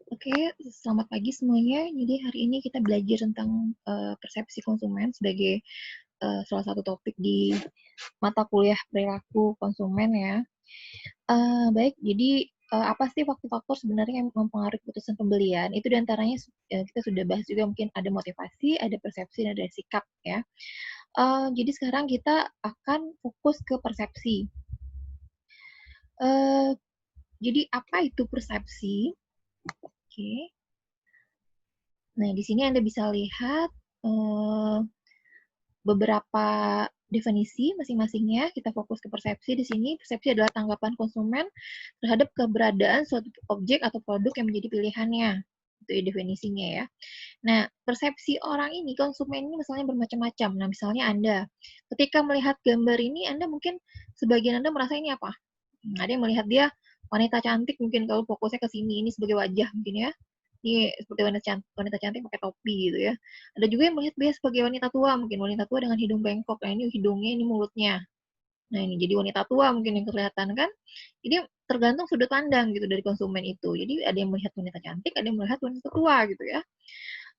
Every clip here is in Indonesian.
Oke, selamat pagi semuanya. Jadi hari ini kita belajar tentang persepsi konsumen sebagai salah satu topik di mata kuliah perilaku konsumen ya. Baik, jadi apa sih faktor-faktor sebenarnya yang mempengaruhi keputusan pembelian? Itu diantaranya kita sudah bahas juga mungkin ada motivasi, ada persepsi, dan ada sikap ya. Jadi sekarang kita akan fokus ke persepsi. Uh, jadi apa itu persepsi? Oke. Nah, di sini Anda bisa lihat beberapa definisi masing-masingnya. Kita fokus ke persepsi di sini. Persepsi adalah tanggapan konsumen terhadap keberadaan suatu objek atau produk yang menjadi pilihannya. Itu ya definisinya ya. Nah, persepsi orang ini, konsumen ini misalnya bermacam-macam. Nah, misalnya Anda, ketika melihat gambar ini, Anda mungkin sebagian Anda merasa ini apa? Ada yang melihat dia wanita cantik, mungkin kalau fokusnya ke sini, ini sebagai wajah mungkin ya. Ini seperti wanita cantik pakai topi gitu ya. Ada juga yang melihat dia sebagai wanita tua, mungkin wanita tua dengan hidung bengkok. Nah, ini hidungnya, ini mulutnya. Nah, ini jadi wanita tua mungkin yang kelihatan kan. Jadi tergantung sudut pandang gitu dari konsumen itu. Jadi ada yang melihat wanita cantik, ada yang melihat wanita tua gitu ya.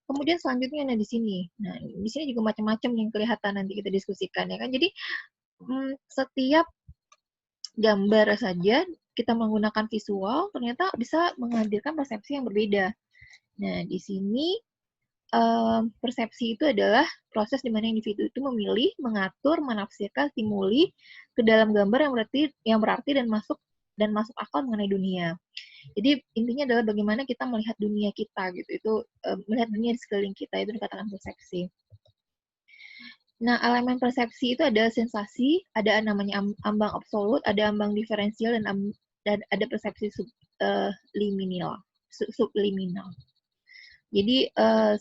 Kemudian selanjutnya ada di sini. Nah, di sini juga macam-macam yang kelihatan nanti kita diskusikan ya kan. Jadi setiap gambar saja kita menggunakan visual ternyata bisa menghadirkan persepsi yang berbeda. Nah, di sini persepsi itu adalah proses di mana individu itu memilih, mengatur, menafsirkan stimuli ke dalam gambar yang berarti dan masuk akal mengenai dunia. Jadi intinya adalah bagaimana kita melihat dunia kita gitu. Itu melihat dunia di sekeliling kita itu dikatakan persepsi. Nah, elemen persepsi itu ada sensasi, ada namanya ambang absolut, ada ambang diferensial dan ada persepsi subliminal. Subliminal. Jadi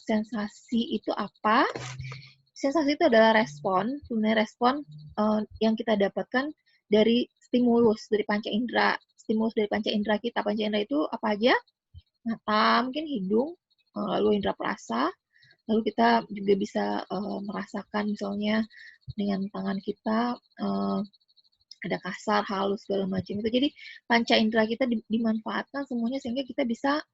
sensasi itu apa? Sensasi itu adalah respon, sebenarnya respon yang kita dapatkan dari stimulus dari panca indera. Stimulus dari panca indera kita. Panca indera itu apa aja? Mata, mungkin hidung, lalu indera perasa. Lalu kita juga bisa merasakan misalnya dengan tangan kita ada kasar, halus segala macam itu. Jadi panca indera kita dimanfaatkan semuanya sehingga kita bisa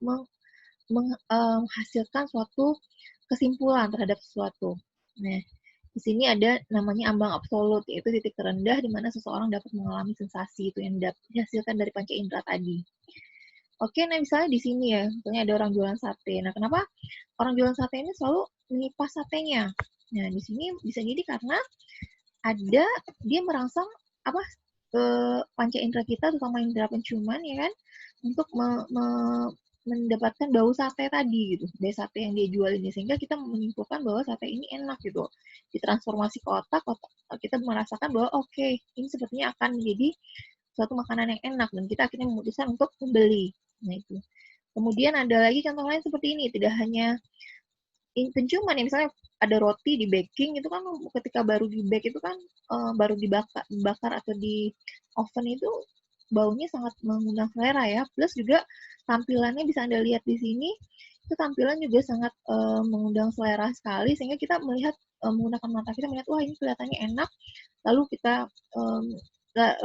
menghasilkan suatu kesimpulan terhadap sesuatu. Nah, di sini ada namanya ambang absolut, yaitu titik terendah di mana seseorang dapat mengalami sensasi itu yang dihasilkan dari panca indera tadi. Oke, nah misalnya di sini ya, misalnya ada orang jualan sate. Nah, kenapa orang jualan sate ini selalu mengipas satenya? Nah, di sini bisa jadi karena ada dia merangsang apa panca indera kita, terutama indera penciuman ya kan, untuk mendapatkan bau sate tadi gitu, dari sate yang dia jual ini, sehingga kita menyimpulkan bahwa sate ini enak gitu. Ditransformasi ke otak kita merasakan bahwa oke, ini sepertinya akan menjadi suatu makanan yang enak dan kita akhirnya memutuskan untuk membeli. Nah itu. Kemudian ada lagi contoh lain seperti ini, tidak hanya penciuman ya, misalnya ada roti di baking itu kan ketika baru di bake itu kan baru dibakar atau di oven itu baunya sangat mengundang selera ya. Plus juga tampilannya bisa Anda lihat di sini itu tampilan juga sangat mengundang selera sekali sehingga kita melihat menggunakan mata kita melihat wah ini kelihatannya enak. Lalu kita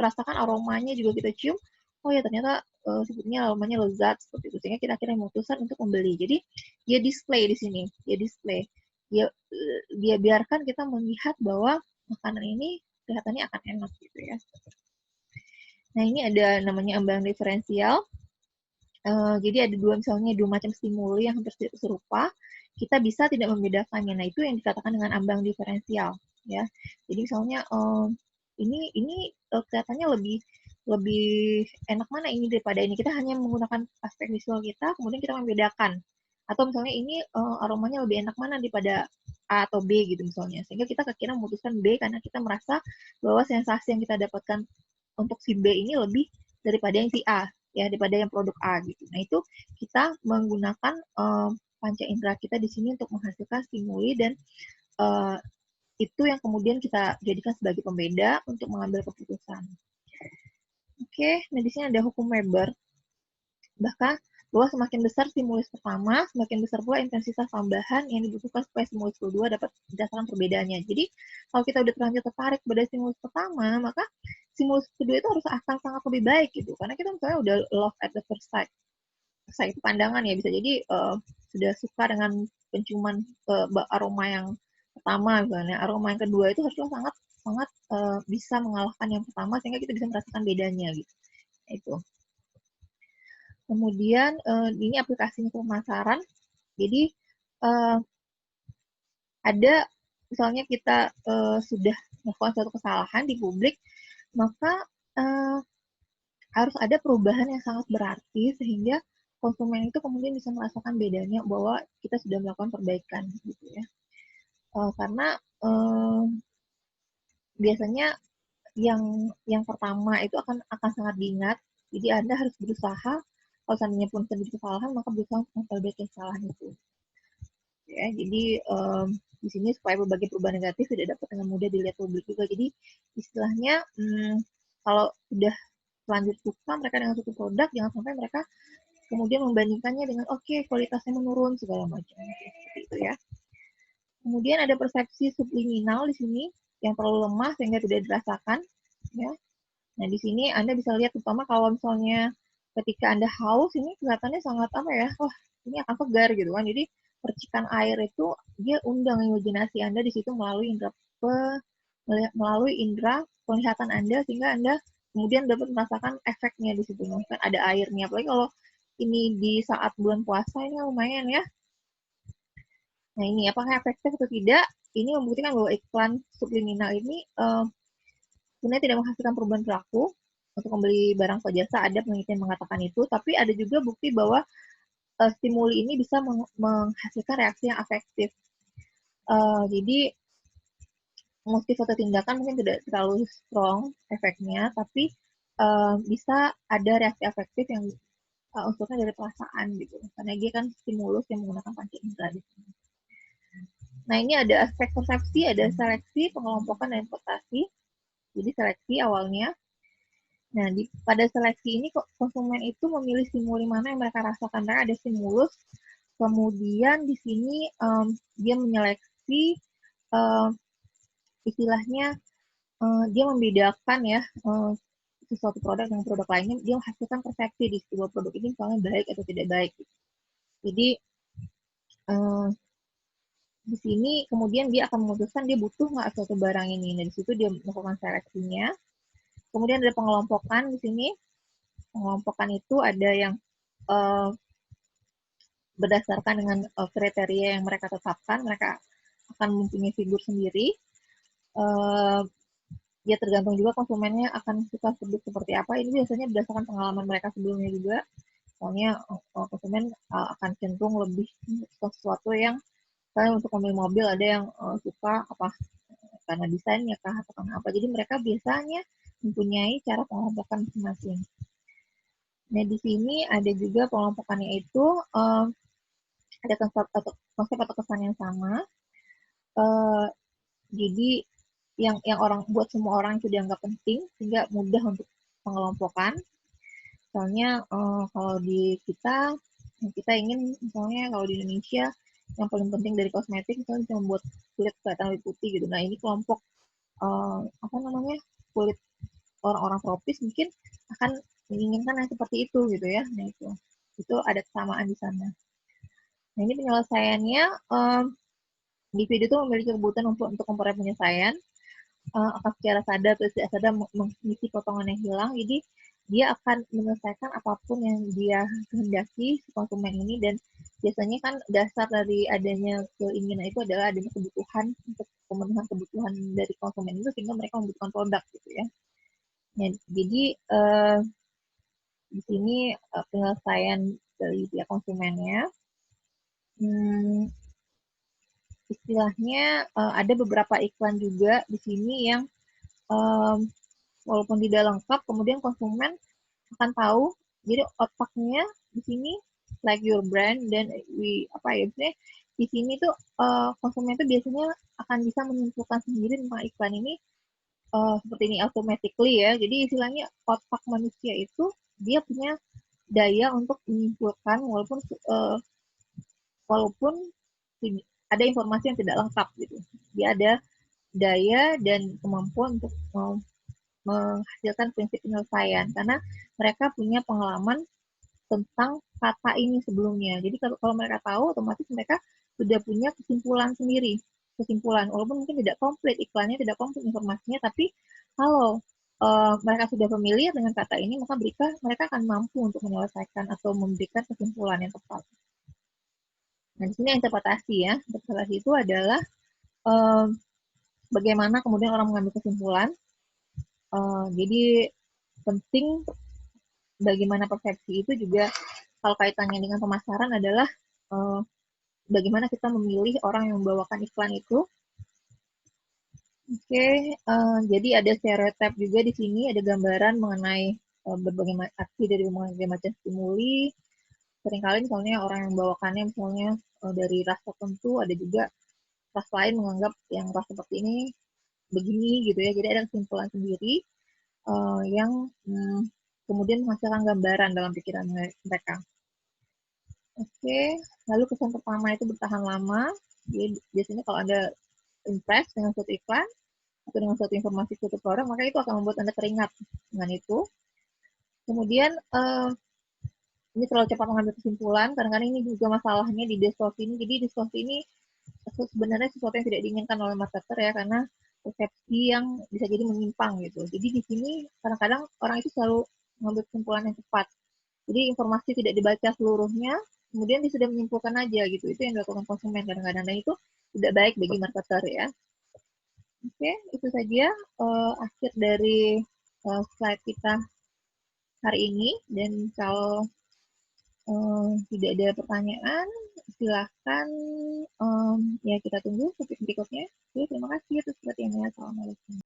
rasakan aromanya juga kita cium. Oh ya ternyata sebetulnya aromanya lezat seperti itu sehingga kita akhirnya memutuskan untuk membeli. Jadi dia display di sini, dia biarkan kita melihat bahwa makanan ini kelihatannya akan enak gitu ya. Nah ini ada namanya ambang diferensial. Jadi ada misalnya dua macam stimuli yang hampir serupa, kita bisa tidak membedakannya. Nah itu yang dikatakan dengan ambang diferensial ya. Jadi misalnya ini kelihatannya lebih enak mana ini daripada ini. Kita hanya menggunakan aspek visual kita, kemudian kita membedakan. Atau misalnya ini aromanya lebih enak mana daripada A atau B gitu misalnya. Sehingga kita akhirnya memutuskan B karena kita merasa bahwa sensasi yang kita dapatkan untuk si B ini lebih daripada yang si A, ya daripada yang produk A gitu. Nah itu kita menggunakan panca indera kita di sini untuk menghasilkan stimuli dan itu yang kemudian kita jadikan sebagai pembeda untuk mengambil keputusan. Oke, nah di sini ada hukum Weber. Bahkan bahwa semakin besar stimulus pertama, semakin besar pula intensitas tambahan yang dibutuhkan supaya stimulus kedua dapat berdasarkan perbedaannya. Jadi kalau kita udah terlanjur tertarik pada stimulus pertama, maka stimulus kedua itu harus akan sangat lebih baik gitu. Karena kita misalnya udah love at the first sight. saya itu pandangan ya, bisa jadi sudah suka dengan penciuman aroma yang pertama misalnya, aroma yang kedua itu harusnya sangat sangat bisa mengalahkan yang pertama sehingga kita bisa merasakan bedanya gitu. Itu. Kemudian ini aplikasinya pemasaran. Jadi ada misalnya kita sudah melakukan suatu kesalahan di publik, maka harus ada perubahan yang sangat berarti sehingga konsumen itu kemudian bisa merasakan bedanya bahwa kita sudah melakukan perbaikan gitu ya. Karena biasanya yang pertama itu akan sangat diingat. Jadi Anda harus berusaha, kalau seandainya pun terjadi kesalahan, maka berusaha untuk memperbaiki kesalahan itu. Ya, jadi di sini supaya berbagai perubahan negatif tidak dapat dengan mudah dilihat publik juga. Jadi istilahnya kalau sudah lanjut suka mereka dengan suatu produk, jangan sampai mereka kemudian membandingkannya dengan kualitasnya menurun segala macam seperti itu ya. Kemudian ada persepsi subliminal di sini yang terlalu lemah sehingga tidak dirasakan ya. Nah, di sini Anda bisa lihat terutama kalau misalnya ketika Anda haus ini kelihatannya sangat apa ya? Wah, ini akan segar gitu kan. Jadi percikan air itu dia undang imajinasi Anda di situ melalui indera penglihatan Anda sehingga Anda kemudian dapat merasakan efeknya di situ. Kan ada airnya. Apalagi kalau ini di saat bulan puasa ini lumayan ya. Nah, ini apakah efektif atau tidak? Ini membuktikan bahwa iklan subliminal ini sebenarnya tidak menghasilkan perubahan perilaku untuk membeli barang atau jasa. Ada penelitian mengatakan itu, tapi ada juga bukti bahwa stimuli ini bisa menghasilkan reaksi yang efektif. Jadi motif atau tindakan mungkin tidak terlalu strong efeknya, tapi bisa ada reaksi efektif yang unsurnya dari perasaan gitu, karena dia kan stimulus yang menggunakan panca indera di sini. Nah, ini ada aspek persepsi, ada seleksi, pengelompokan, dan imputasi. Jadi seleksi awalnya. Nah, pada seleksi ini konsumen itu memilih stimuli mana yang mereka rasakan. Mereka ada stimulus, kemudian di sini dia menyeleksi istilahnya dia membedakan ya sesuatu produk dengan produk lainnya. Dia menghasilkan persepsi di sebuah produk ini misalnya baik atau tidak baik. Jadi di sini kemudian dia akan memutuskan dia butuh nggak suatu barang ini. Nah, di situ dia melakukan seleksinya. Kemudian ada pengelompokan di sini. Pengelompokan itu ada yang berdasarkan dengan kriteria yang mereka tetapkan, mereka akan mempunyai figur sendiri. Ya tergantung juga konsumennya akan suka produk seperti apa. Ini biasanya berdasarkan pengalaman mereka sebelumnya juga. Soalnya konsumen akan cenderung lebih sesuatu yang misalnya untuk membeli mobil ada yang suka apa karena desainnya kah atau karena apa. Jadi mereka biasanya mempunyai cara pengelompokan masing-masing. Nah, di sini ada juga pengelompokannya itu ada konsep atau kesan yang sama. Jadi yang orang buat semua orang itu dianggap penting sehingga mudah untuk pengelompokan. Misalnya kalau di kita ingin misalnya kalau di Indonesia yang paling penting dari kosmetik misalnya bisa membuat kulit kelihatan lebih putih gitu. Nah, ini kelompok kulit orang-orang tropis mungkin akan menginginkan yang seperti itu gitu ya. Nah, itu ada kesamaan di sana. Nah, ini penyelesaiannya individu itu memiliki kebutuhan untuk memperoleh penyelesaian akan secara sadar atau tidak sadar mengisi potongan yang hilang. Jadi dia akan menyelesaikan apapun yang dia kehendaki si konsumen ini, dan biasanya kan dasar dari adanya keinginan itu adalah adanya kebutuhan untuk pemenuhan kebutuhan dari konsumen itu sehingga mereka membutuhkan produk gitu ya. Nah, jadi di sini penyelesaian dari pihak konsumennya istilahnya ada beberapa iklan juga di sini yang walaupun tidak lengkap, kemudian konsumen akan tahu. Jadi otaknya di sini like your brand dan di sini tuh konsumen itu biasanya akan bisa menyimpulkan sendiri tentang iklan ini seperti ini automatically ya. Jadi istilahnya otak manusia itu dia punya daya untuk menyimpulkan walaupun ada informasi yang tidak lengkap gitu. Dia ada daya dan kemampuan untuk menghasilkan prinsip penyelesaian karena mereka punya pengalaman tentang kata ini sebelumnya. Jadi kalau mereka tahu, otomatis mereka sudah punya kesimpulan sendiri. Kesimpulan, walaupun mungkin tidak komplit iklannya, tidak komplit informasinya, tapi kalau mereka sudah familiar dengan kata ini, maka mereka akan mampu untuk menyelesaikan atau memberikan kesimpulan yang tepat. Nah, di sini interpretasi ya. Interpretasi itu adalah bagaimana kemudian orang mengambil kesimpulan. Jadi penting bagaimana persepsi itu juga kalau kaitannya dengan pemasaran adalah bagaimana kita memilih orang yang membawakan iklan itu. Oke, jadi ada stereotip juga di sini, ada gambaran mengenai berbagai aksi dari berbagai macam stimuli. Seringkali misalnya orang yang membawakannya misalnya dari ras tertentu, ada juga ras lain menganggap yang ras seperti ini begini gitu ya. Jadi ada kesimpulan sendiri yang kemudian menghasilkan gambaran dalam pikiran mereka. Oke, lalu kesan pertama itu bertahan lama. Jadi biasanya kalau Anda impress dengan suatu iklan atau dengan suatu informasi suatu produk, maka itu akan membuat Anda teringat dengan itu. Kemudian ini terlalu cepat mengambil kesimpulan. Kadang-kadang ini juga masalahnya di distorsi ini. Jadi distorsi ini sebenarnya sesuatu yang tidak diinginkan oleh marketer ya, karena persepsi yang bisa jadi menyimpang gitu. Jadi di sini kadang-kadang orang itu selalu mengambil kesimpulan yang cepat. Jadi informasi tidak dibaca seluruhnya, kemudian dia sudah menyimpulkan aja gitu. Itu yang dilakukan konsumen kadang-kadang, dan itu tidak baik bagi marketer ya. Oke, itu saja akhir dari slide kita hari ini. Dan kalau tidak ada pertanyaan, silahkan ya kita tunggu topik berikutnya. Oke, terima kasih atas perhatiannya. Assalamualaikum.